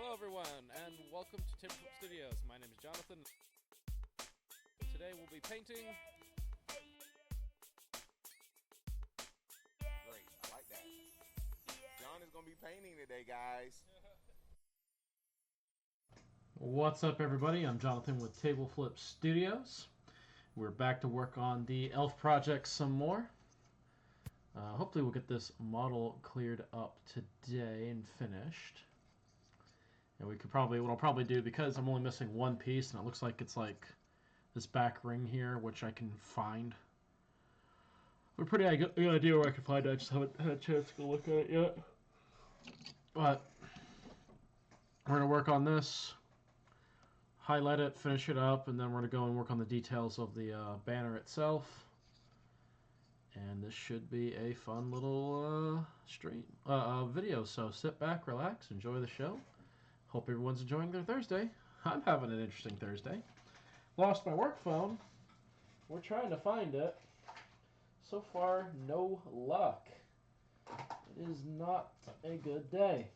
Hello everyone, and welcome to Tabletop Studios. My name is Jonathan. Today we'll be painting... Great, I like that. John is going to be painting today, guys. What's up, everybody? I'm Jonathan with Tableflip Studios. We're back to work on the elf project some more. Hopefully we'll get this model cleared up today and finished. And what I'll probably do, because I'm only missing one piece, and it looks like it's like this back ring here, which I can find. I have a pretty good idea where I can find it. I just haven't had a chance to go look at it yet. But we're going to work on this, highlight it, finish it up, and then we're going to go and work on the details of the banner itself. And this should be a fun little video. So sit back, relax, enjoy the show. Hope everyone's enjoying their Thursday. I'm having an interesting Thursday. Lost my work phone. We're trying to find it. So far, no luck. It is not a good day.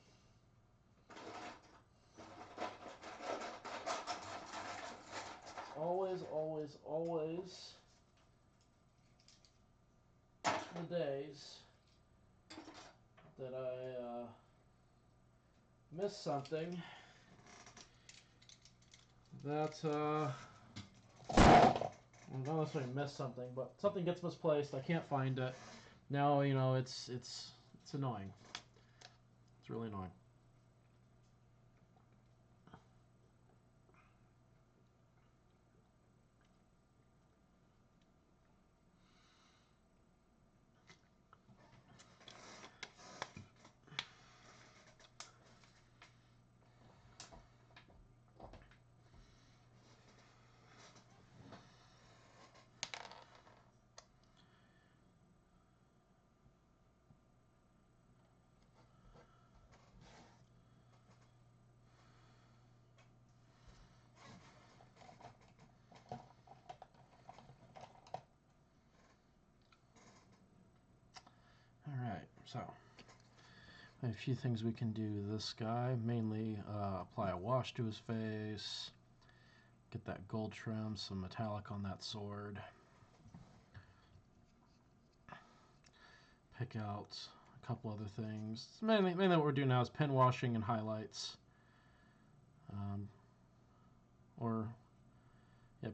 Always the days that I miss something that not necessarily miss something, but something gets misplaced. I can't find it. Now it's annoying. It's really annoying. Alright, so a few things we can do. This guy, mainly apply a wash to his face, get that gold trim, some metallic on that sword, pick out a couple other things. Mainly what we're doing now is pen washing and highlights.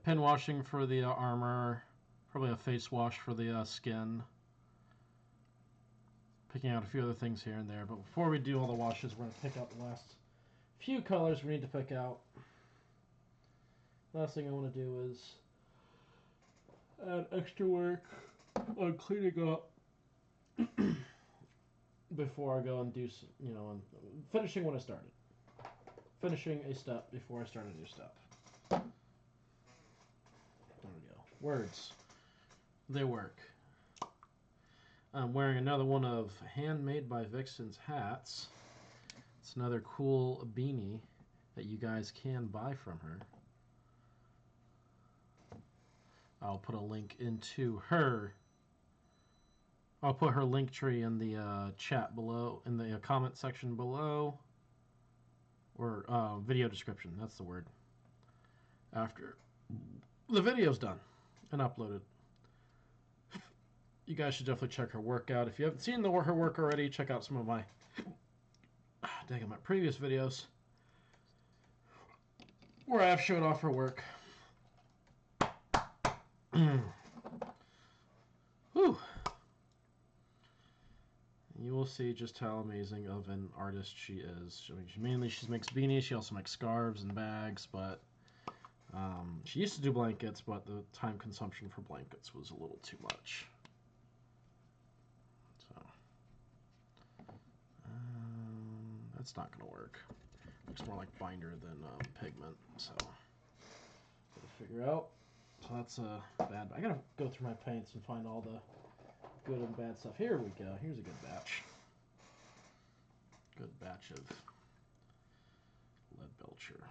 Pen washing for the armor, probably a face wash for the skin. Picking out a few other things here and there, but before we do all the washes, we're going to pick out the last few colors we need to pick out. Last thing I want to do is add extra work on cleaning up before I go and do, and finishing what I started. Finishing a step before I start a new step. There we go. Words. They work. I'm wearing another one of Handmade by Vixen's hats. It's another cool beanie that you guys can buy from her. I'll put a link into her. I'll put her link tree in the chat below, in the comment section below, or video description. That's the word. After the video's done and uploaded. You guys should definitely check her work out. If you haven't seen her work already, check out some of my previous videos where I have showed off her work. Whew. You will see just how amazing of an artist she is. I mean, she makes beanies. She also makes scarves and bags, but she used to do blankets, but the time consumption for blankets was a little too much. So that's not going to work. Looks more like binder than pigment. So gotta figure out. So that's bad. I gotta go through my paints and find all the good and bad stuff. Here we go. Here's a good batch. Good batch of lead belcher.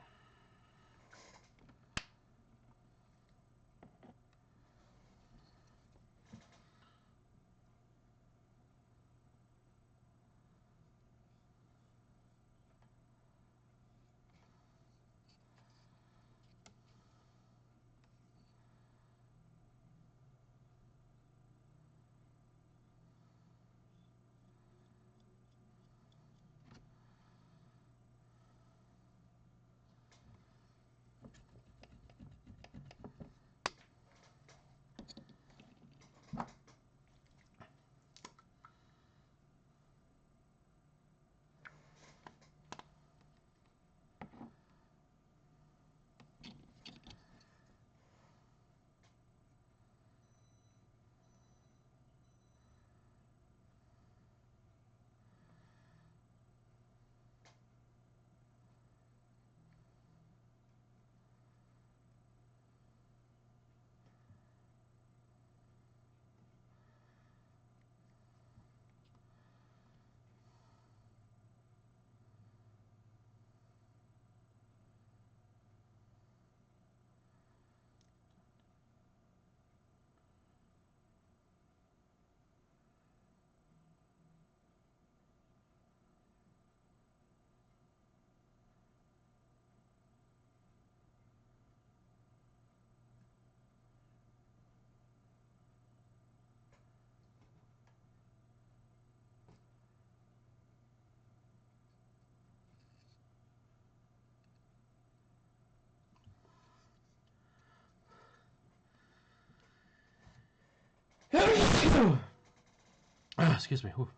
Excuse me. Whew.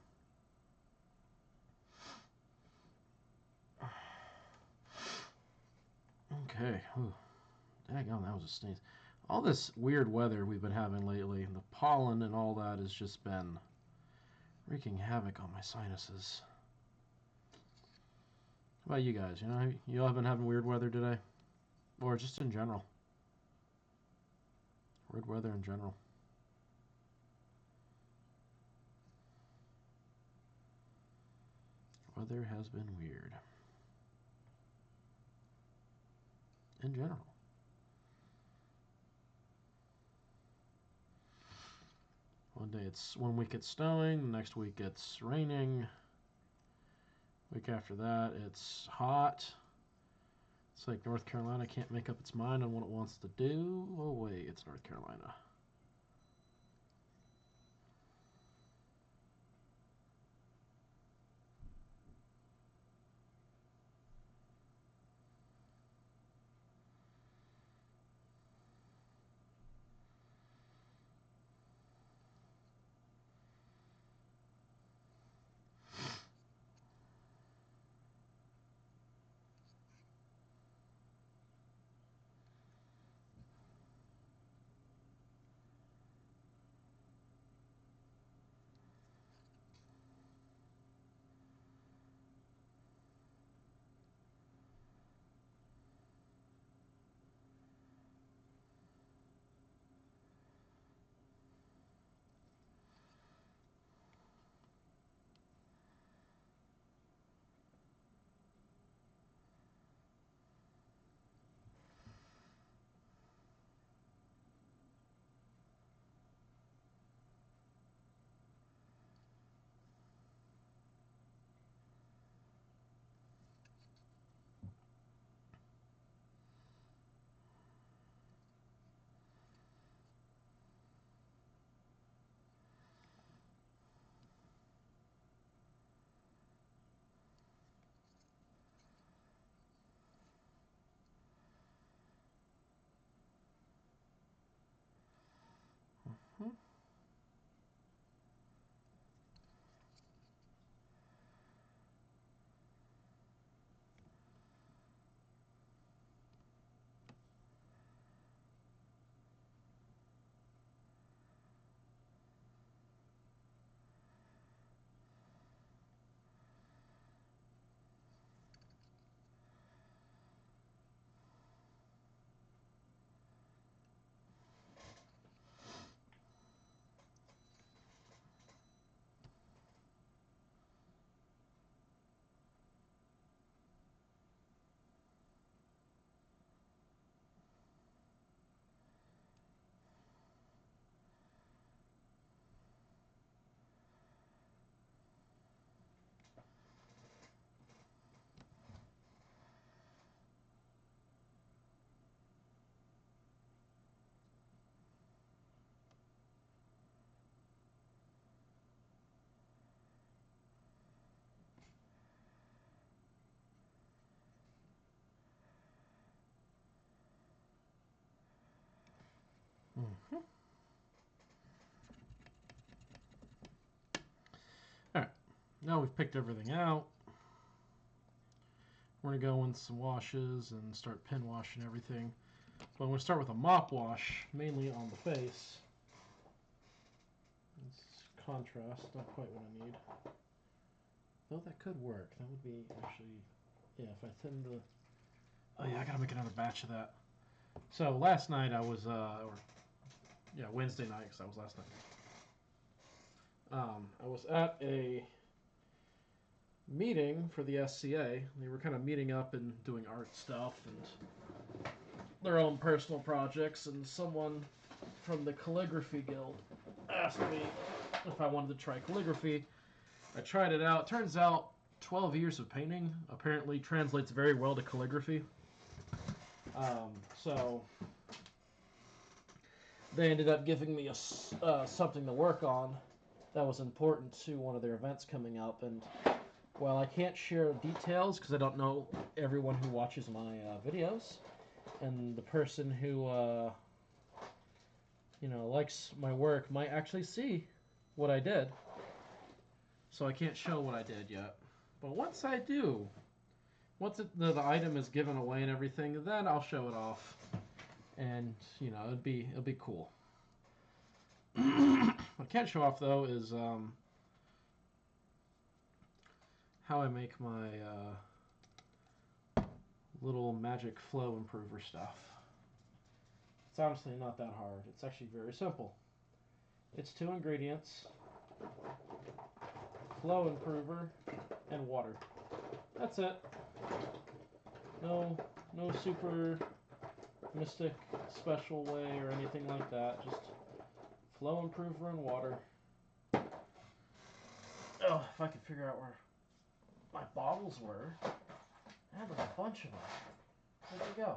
Okay. Whew. Daggone, that was a sneeze. All this weird weather we've been having lately, the pollen and all that has just been wreaking havoc on my sinuses. How about you guys? You all have been having weird weather today? Or just in general? Weird weather in general. Weather has been weird. In general. One week it's snowing, the next week it's raining. Week after that it's hot. It's like North Carolina can't make up its mind on what it wants to do. Oh wait, it's North Carolina. Hmm. Mm-hmm. Alright, now we've picked everything out. We're going to go in some washes and start pin washing everything. But I'm going to start with a mop wash, mainly on the face. It's contrast, not quite what I need. Though that could work. That would be actually, yeah, if I thin the... Oh yeah, I got to make another batch of that. So last night I was, Wednesday night, because that was last night. I was at a meeting for the SCA. They were kind of meeting up and doing art stuff and their own personal projects, and someone from the calligraphy guild asked me if I wanted to try calligraphy. I tried it out. Turns out 12 years of painting apparently translates very well to calligraphy. So they ended up giving me something to work on that was important to one of their events coming up. And while I can't share details because I don't know everyone who watches my videos, and the person who likes my work might actually see what I did. So I can't show what I did yet. But once I do, once the item is given away and everything, then I'll show it off. And, it'll be cool. What I can't show off, though, is how I make my little magic flow improver stuff. It's honestly not that hard. It's actually very simple. It's 2 ingredients, flow improver, and water. That's it. No super mystic special way or anything like that. Just flow improver and water. Oh, if I could figure out where my bottles were. I had like a bunch of them. Where'd they go?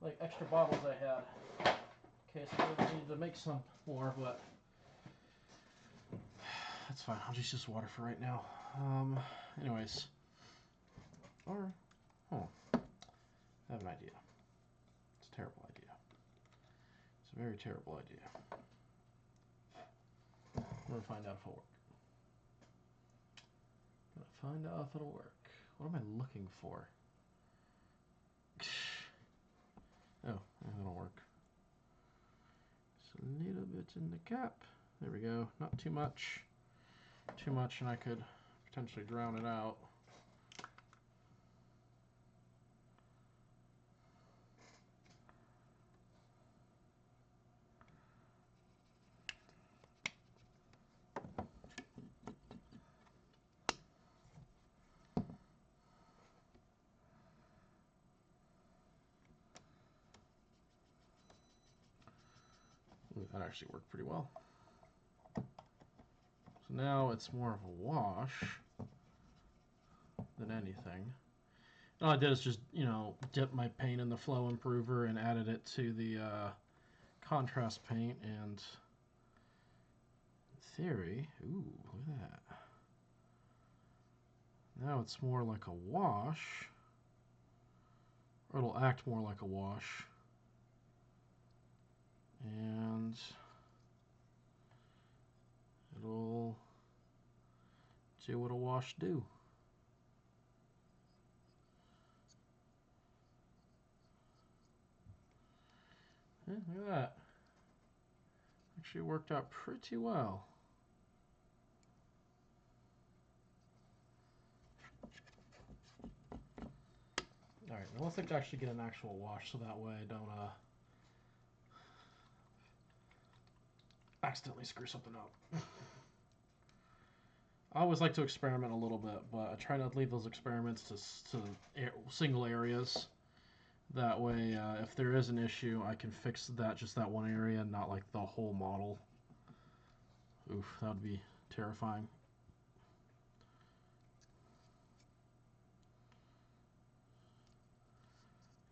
Like extra bottles I had. Okay, so I need to make some more, but that's fine. I'll just use water for right now. Anyways. I have an idea. It's a terrible idea. It's a very terrible idea. We're gonna find out if it'll work. What am I looking for? Oh, that'll work. Just a little bit in the cap. There we go. Not too much. Too much and I could potentially drown it out. Ooh, that actually worked pretty well. So now it's more of a wash than anything. All I did is just, dip my paint in the flow improver and added it to the contrast paint, and in theory, ooh, look at that. Now it's more like a wash, or it'll act more like a wash. And it'll do what a wash do. Yeah, look at that. Actually worked out pretty well. Alright, now let's actually get an actual wash so that way I don't accidentally screw something up. I always like to experiment a little bit, but I try not to leave those experiments to single areas. That way, if there is an issue, I can fix just that one area, not like the whole model. Oof, that would be terrifying.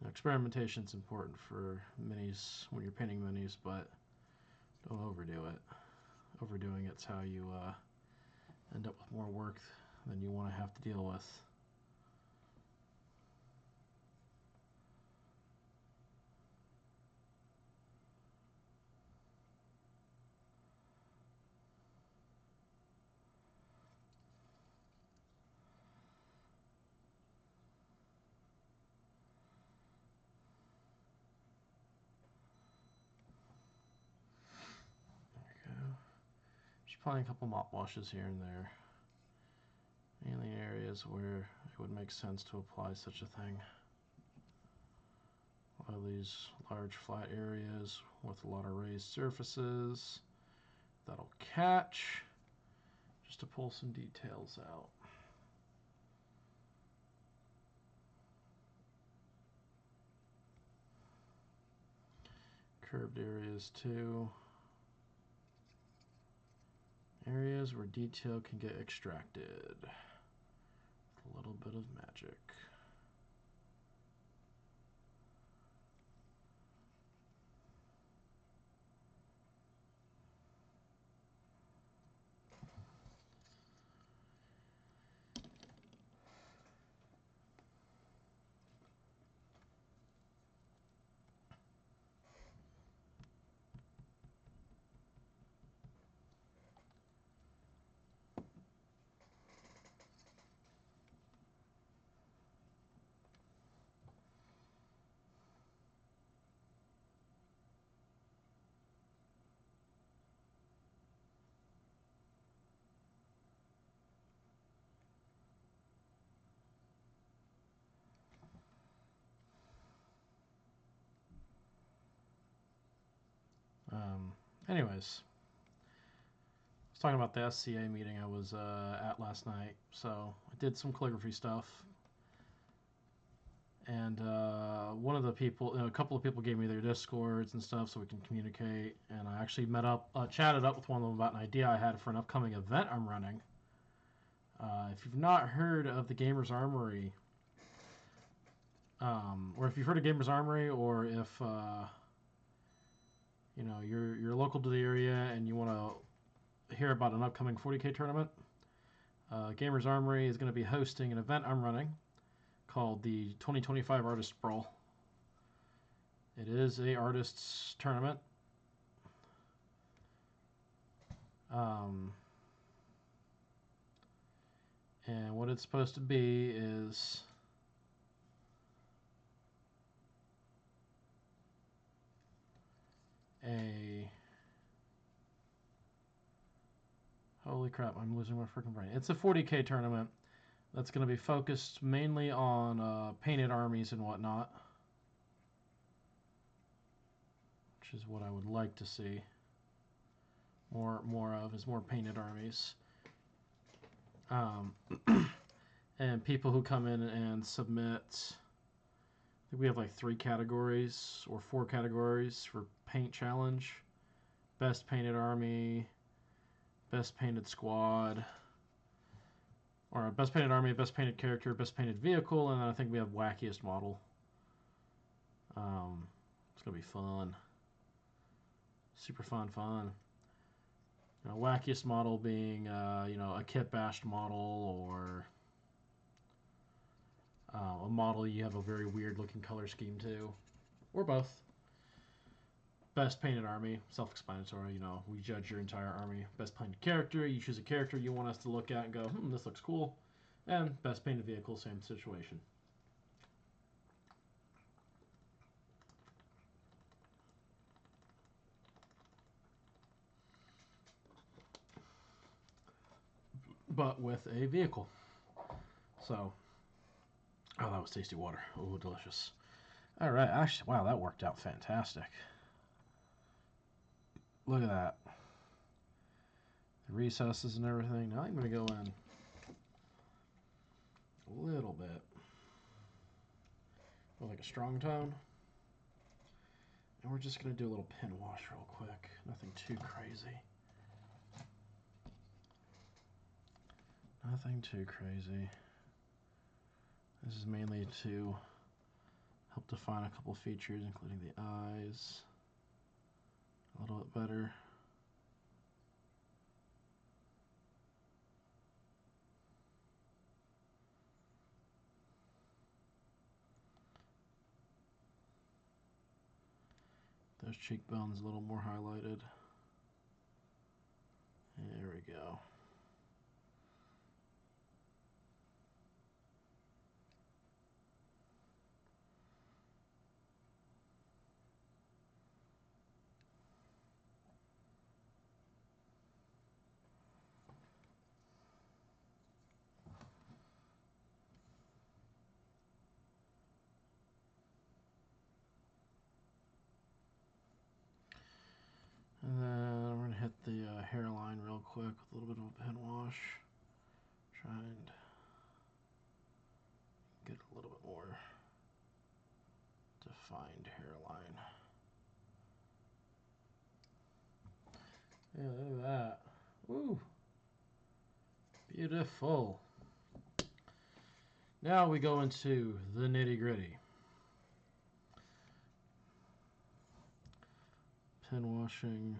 Experimentation is important for minis when you're painting minis, but don't overdo it. Overdoing it's how you end up with more work than you want to have to deal with. Applying a couple mop washes here and there, mainly in areas where it would make sense to apply such a thing. A lot of these large flat areas with a lot of raised surfaces, that'll catch, just to pull some details out. Curved areas too. Areas where detail can get extracted. A little bit of magic. Anyways, I was talking about the SCA meeting I was at last night. So I did some calligraphy stuff. And one of the people, a couple of people gave me their Discords and stuff so we can communicate. And I actually chatted up with one of them about an idea I had for an upcoming event I'm running. If you've not heard of the Gamers Armory, or if you've heard of Gamers Armory, or if you're local to the area and you want to hear about an upcoming 40K tournament, Gamers Armory is going to be hosting an event I'm running called the 2025 Artist Brawl. It is a artists tournament. And what it's supposed to be is holy crap, I'm losing my freaking brain. It's a 40K tournament that's going to be focused mainly on painted armies and whatnot, which is what I would like to see more of, is more painted armies. And people who come in and submit, I think we have like 3 categories or 4 categories for paint challenge: best painted army, best painted squad, or best painted army, best painted character, best painted vehicle, and then I think we have wackiest model. It's gonna be fun, super fun. Wackiest model being a kit bashed model, or a model you have a very weird looking color scheme to, or both. Best painted army, self-explanatory. We judge your entire army. Best painted character, you choose a character you want us to look at and go, this looks cool. And best painted vehicle, same situation. But with a vehicle. So, oh, that was tasty water. Oh, delicious. All right, actually, wow, that worked out fantastic. Look at that. The recesses and everything. Now I'm going to go in a little bit with like a strong tone. And we're just going to do a little pen wash real quick. Nothing too crazy. Nothing too crazy. This is mainly to help define a couple features, including the eyes a little bit better. Those cheekbones a little more highlighted. There we go. And then we're going to hit the hairline real quick with a little bit of a pen wash. Try and get a little bit more defined hairline. Yeah, look at that. Woo! Beautiful. Now we go into the nitty-gritty. Pen washing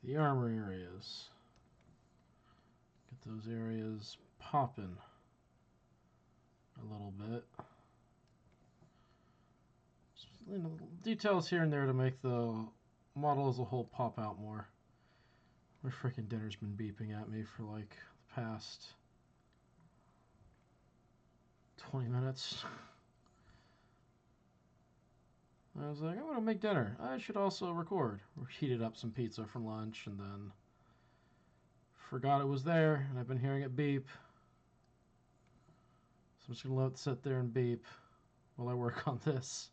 the armor areas. Get those areas popping a little bit. Just, details here and there to make the model as a whole pop out more. My freaking dinner's been beeping at me for like the past 20 minutes. I was like, I'm going to make dinner. I should also record. We heated up some pizza for lunch and then forgot it was there, and I've been hearing it beep. So I'm just going to let it sit there and beep while I work on this.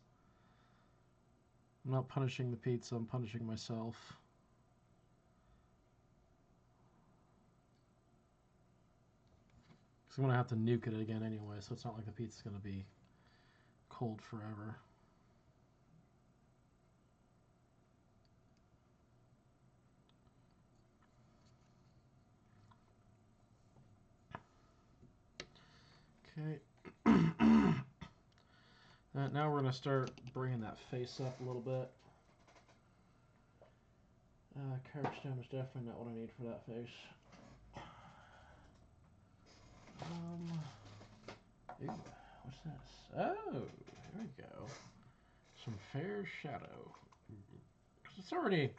I'm not punishing the pizza, I'm punishing myself. Because I'm going to have to nuke it again anyway, so it's not like the pizza's going to be cold forever. Okay. Now we're going to start bringing that face up a little bit. Carriage damage, definitely not what I need for that face. Ooh, what's this? Oh, here we go. Some fair shadow. It's already,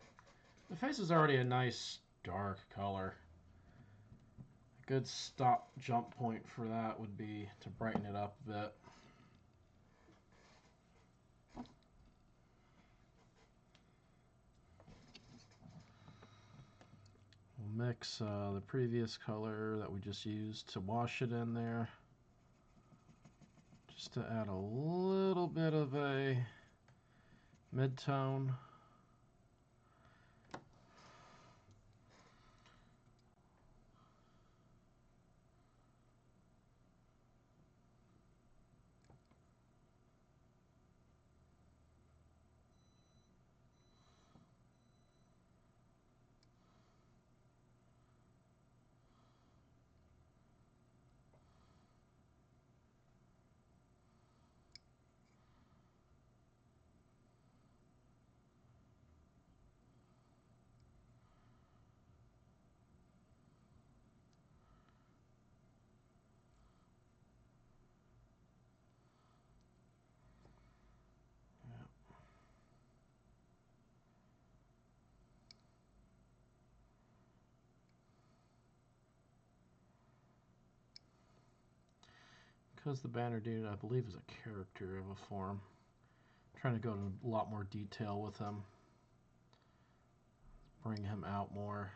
the face is already a nice dark color. A good stop jump point for that would be to brighten it up a bit. We'll mix the previous color that we just used to wash it in there, just to add a little bit of a mid-tone. Because the banner dude, I believe, is a character of a form. I'm trying to go into a lot more detail with him. Bring him out more.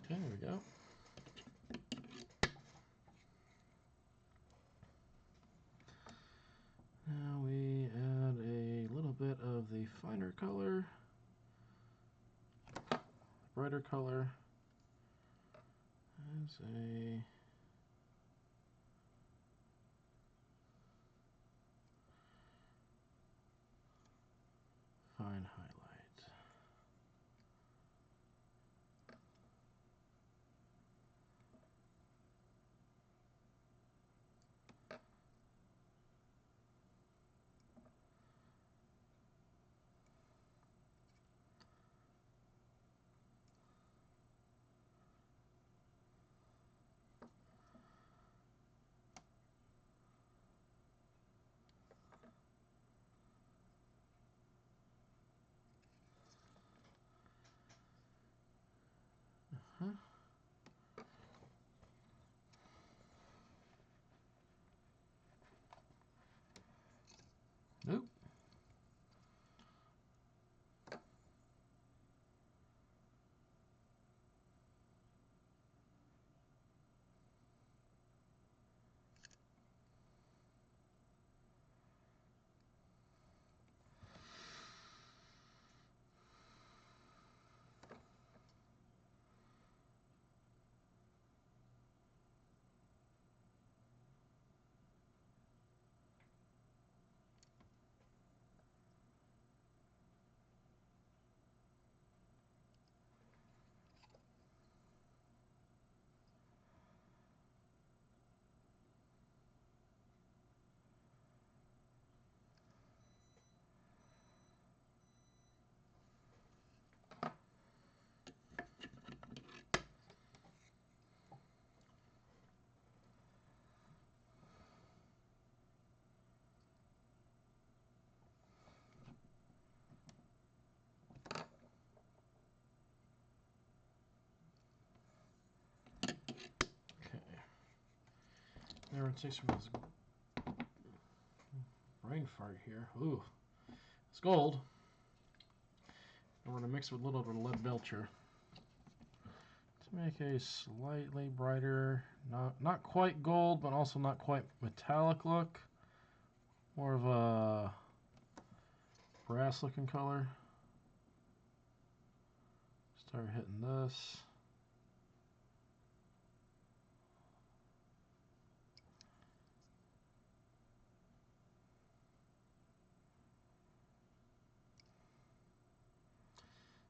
Okay, there we go. Now we add a little bit of the finer color, brighter color, as a fine highlight. Huh? Nope. Everyone takes from this brain fart here. Ooh. It's gold. And we're going to mix it with a little bit of lead belcher to make a slightly brighter, not quite gold, but also not quite metallic look. More of a brass looking color. Start hitting this.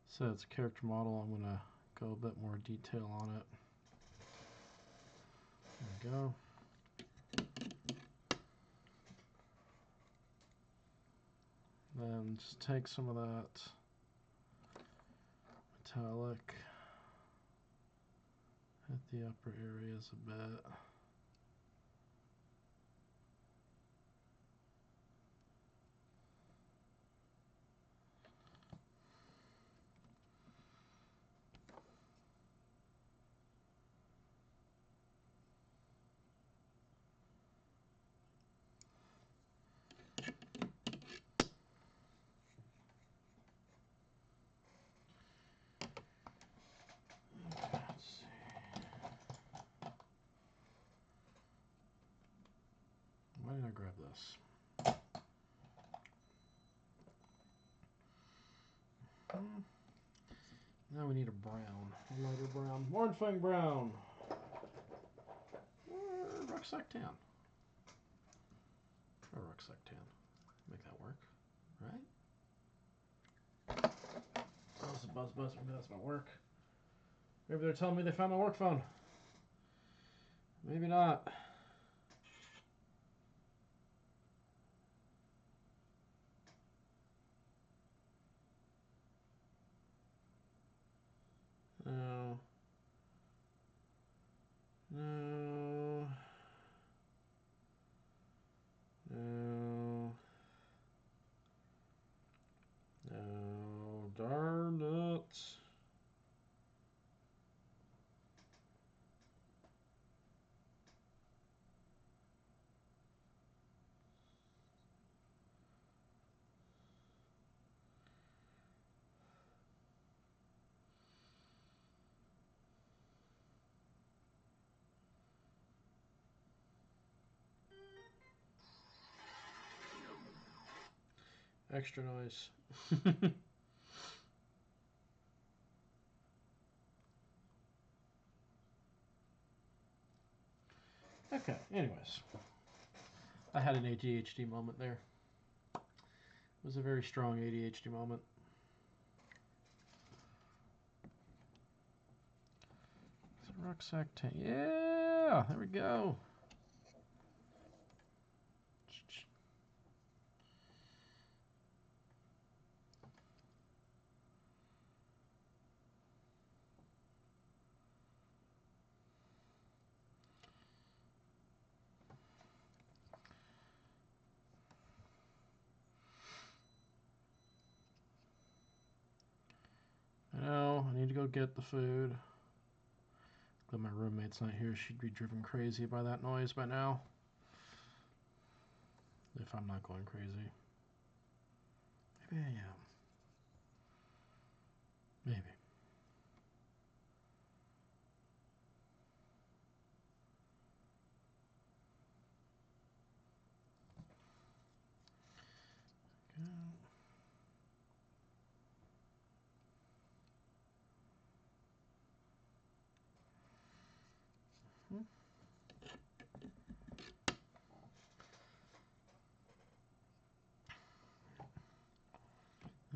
So it's a character model. I'm going to go a bit more detail on it. There we go. Then just take some of that metallic, hit the upper areas a bit. Why did I grab this? Now we need a brown, a lighter brown, Mornfang brown, or rucksack tan, or rucksack tan. Make that work, right? That was a buzz. Maybe that's my work. Maybe they're telling me they found my work phone. Maybe not. No. No. No. No. Darn it. Extra noise. Okay, anyways. I had an ADHD moment there. It was a very strong ADHD moment. Rucksack tank. Yeah, there we go. I need to go get the food. Glad my roommate's not here. She'd be driven crazy by that noise by now. If I'm not going crazy. Maybe I am. Maybe.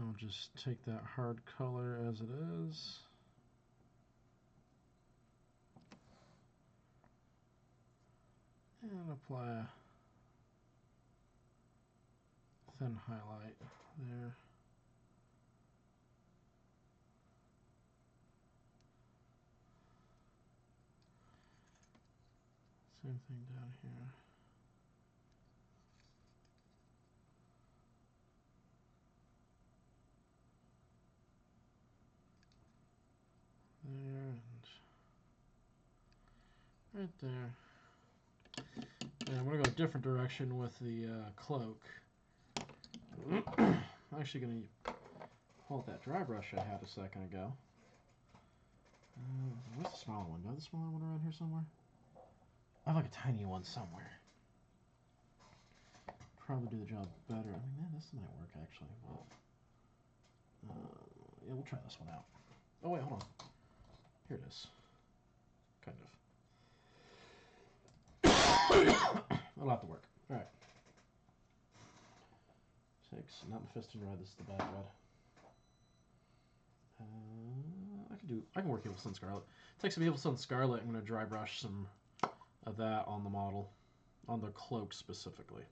I'll just take that hard color as it is. And apply a thin highlight there. Same thing down here. There and right there. And I'm going to go a different direction with the cloak. I'm actually going to hold that dry brush I had a second ago. Where's the smaller one? Do I have the smaller one around here somewhere? I have like a tiny one somewhere. Probably do the job better. I mean, this might work actually. But, yeah, we'll try this one out. Oh wait, hold on. Here it is. Kind of. That'll have to work. All right. Takes not Mephiston red. This is the bad red. I can work Evil Sun Scarlet. Take some Evil Sun Scarlet. I'm going to dry brush some of that on the model, on the cloak specifically.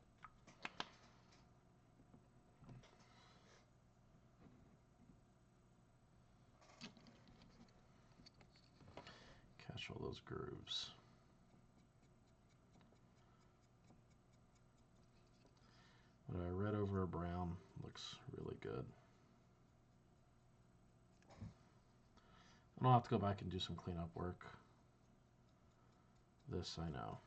Catch all those grooves. But a red over a brown looks really good. And I'll have to go back and do some cleanup work. This I know.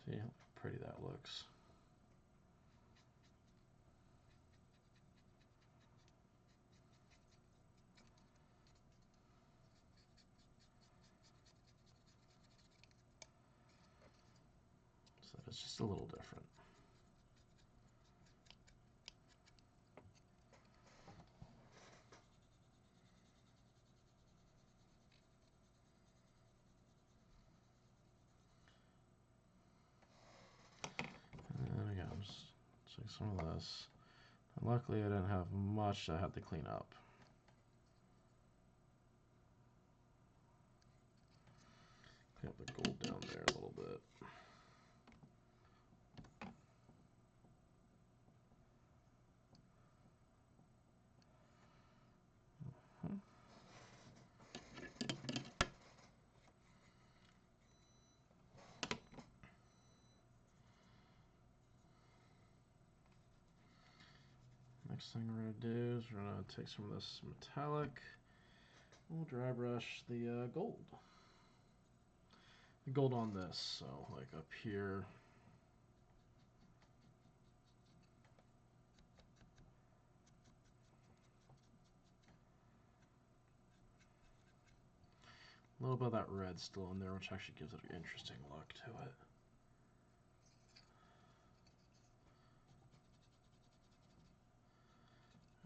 See how pretty that looks. So it's just a little different. And again, just take some of this. And luckily I didn't have much I had to clean up. Clean up the gold down there a little bit. Next thing we're going to do is we're going to take some of this metallic. We'll dry brush the gold. The gold on this, so like up here. A little bit of that red still in there, which actually gives it an interesting look to it.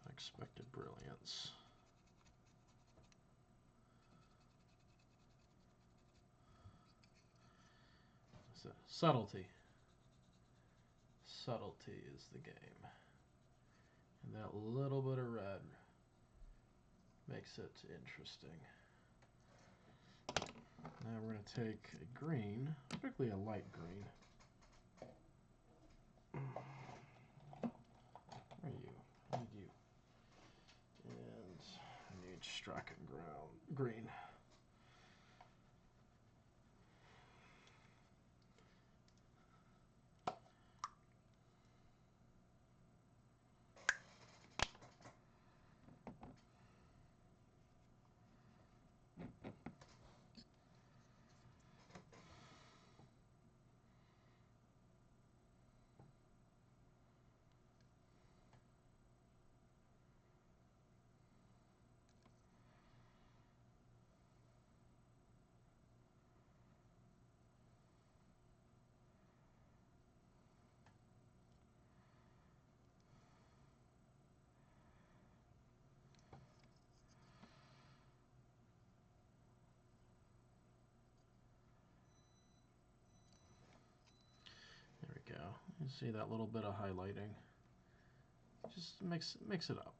Unexpected brilliance. So, subtlety. Subtlety is the game. And that little bit of red makes it interesting. Now we're going to take a green, particularly a light green. Where are you? I need you. And I need Strachan green. There we go. You see that little bit of highlighting. Just mix it up.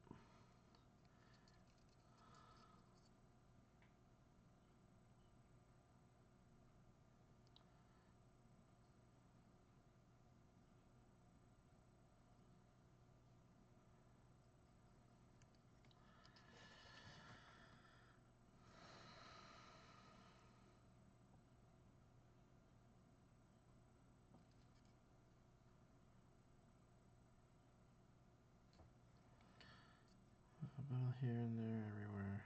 here and there, everywhere.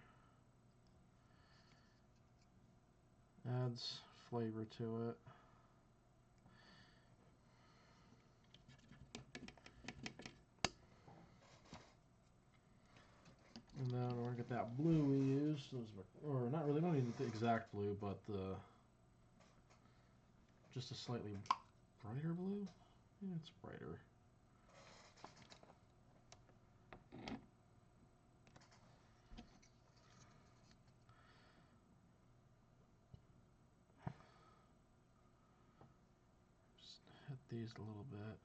Adds flavor to it. And then we're gonna get that blue we used. Or not really, we don't need the exact blue, but just a slightly brighter blue. Yeah, it's brighter. Just hit these a little bit.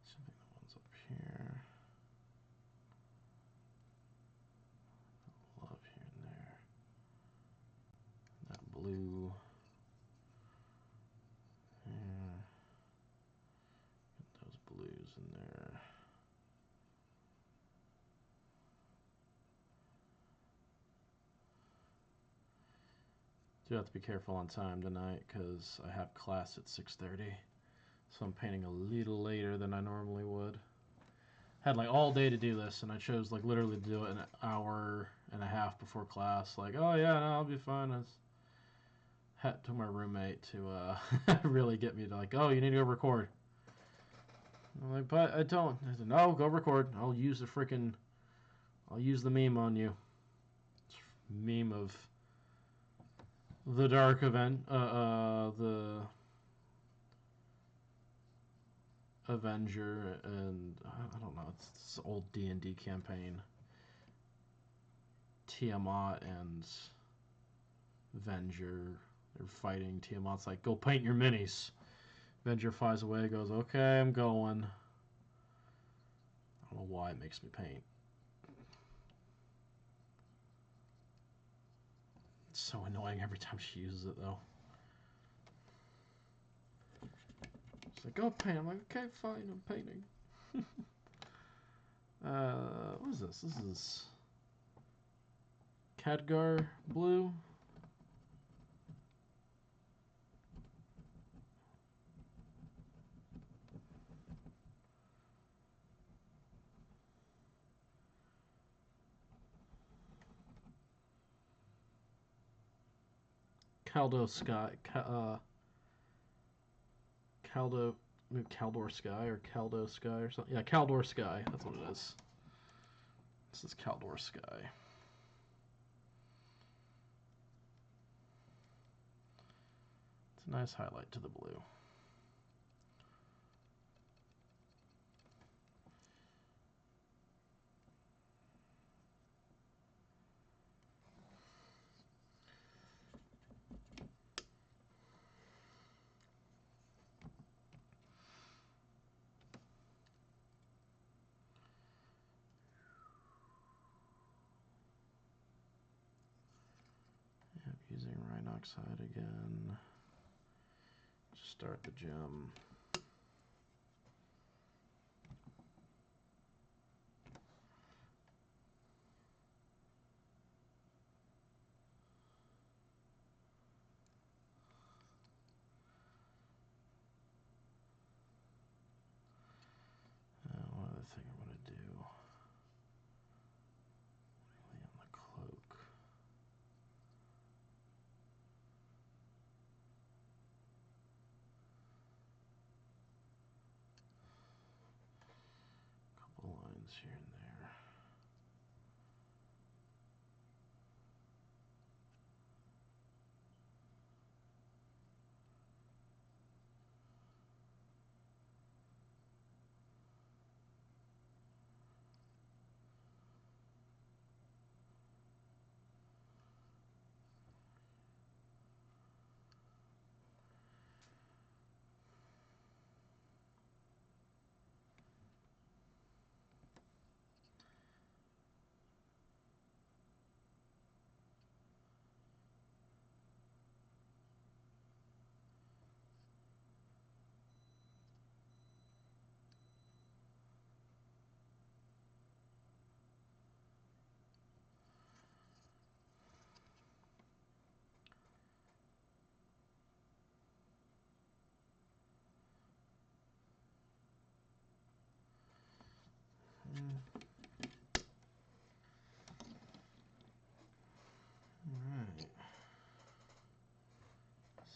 Something the ones up here. Love here and there. That blue. Yeah. Get those blues in there. Do have to be careful on time tonight because I have class at 6:30, so I'm painting a little later than I normally would. Had like all day to do this, and I chose like literally to do it an hour and a half before class. Like, oh yeah, no, I'll be fine. I had to my roommate to really get me to like, oh, you need to go record. I'm like, but I don't. I said, no, go record. I'll use the meme on you. It's meme of the dark event, the Avenger, and I don't know, it's this old D&D campaign. Tiamat and Avenger, they're fighting. Tiamat's like, go paint your minis. Avenger flies away, goes, okay, I'm going. I don't know why it makes me paint. It's so annoying every time she uses it, though. She's like, go paint. I'm like, okay, fine, I'm painting. What is this? This is Khadgar blue. Caldor Sky, Caldor Sky or Caldo Sky or something. Yeah, Caldor Sky. That's what it is. This is Caldor Sky. It's a nice highlight to the blue. Using Rhinoxide again. Start the gem. One other thing I'm going to do. Really on the cloak. Couple lines here and there.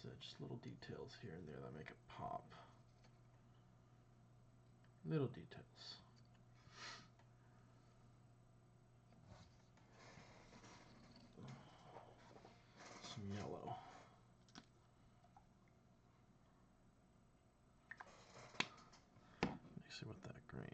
said, just little details here and there that make it pop. Little details. Some yellow. Let me see what that green.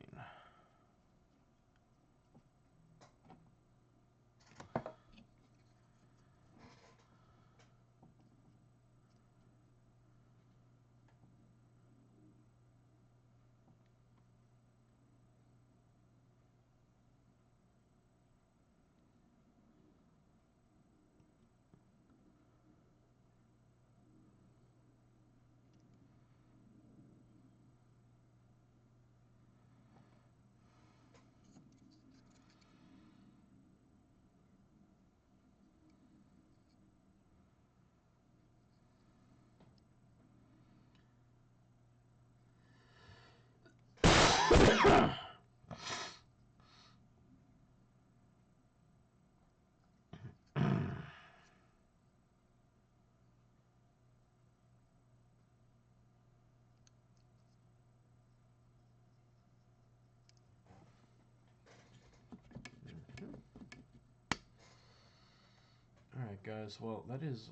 Alright guys, well that is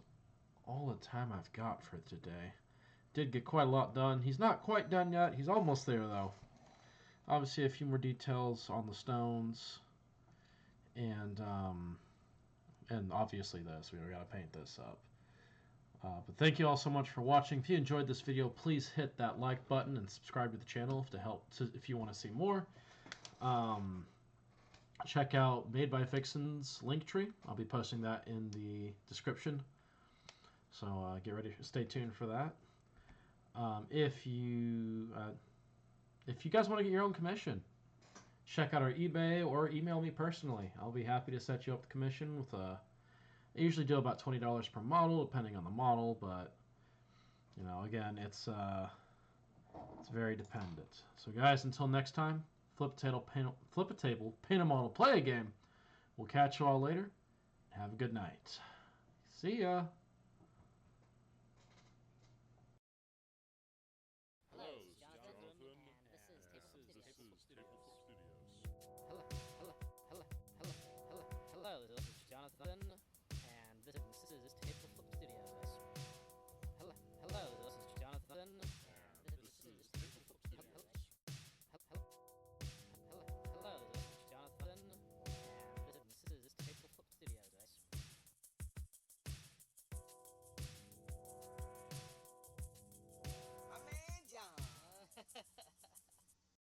all the time I've got for today. Did get quite a lot done. He's not quite done yet. He's almost there though. Obviously a few more details on the stones. And obviously this. We gotta paint this up. But thank you all so much for watching. If you enjoyed this video, please hit that like button and subscribe to the channel if you want to see more. Check out Made by Vixen's Linktree. I'll be posting that in the description. So get ready, stay tuned for that. If you guys want to get your own commission, check out our eBay or email me personally. I'll be happy to set you up the commission with I usually do about $20 per model, depending on the model, but you know, again, it's very dependent. So guys, until next time, flip a table, paint a model, play a game. We'll catch you all later. Have a good night. See ya. Hello, this is Jonathan, and this is Table Flip Studios.